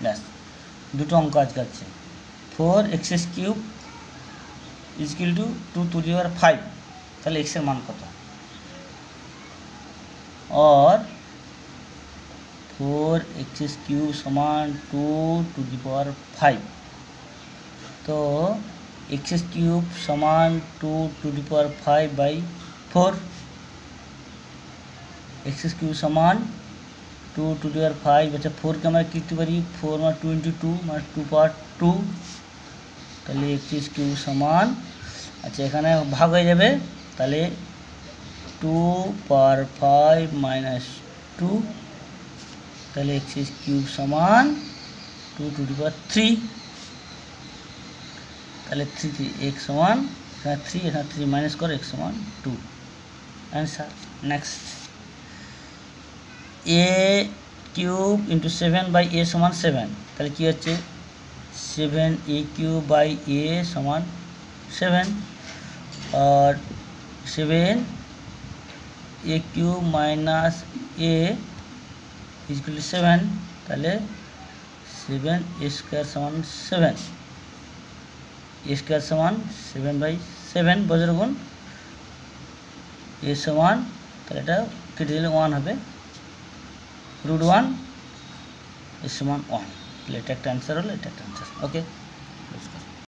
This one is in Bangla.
ব্যাস, দুটো অঙ্ক আজকে আছে। 4x³ ইকুয়াল টু 2^5, তাহলে x এর মান কত? और 4x³ সমান 2^5, তো x³ সমান 2^5/4, x³ সমান 2^5 আচ্ছা 4কে আমরা কি লিখতে পারি, 4 মানে 2 × 2 মানে 2/2, তাহলে x³ সমান, আচ্ছা এখানে ভাগ হয়ে যাবে, তাহলে 2/5 - 2, তাহলে x³ সমান 2^3, তাহলে 3 x সমান, এখানে 3 এখানে 3 মাইনাস করে x সমান 2, অ্যান্সার। নেক্সট, a³ × 7/a সমান 7, তাহলে কী হচ্ছে 7a³/a সমান 7, আর 7a³ - a ইকুয়াল টু 7, তাহলে 7a² সমান 7, a² সমান 7/7 বজ্র গুণ a সমান, তাহলে এটা কেটে দিলে 1 হবে, √1 a সমান 1, তাহলে এটা একটা অ্যান্সার হলো, এটা একটা অ্যান্সার। ওকে।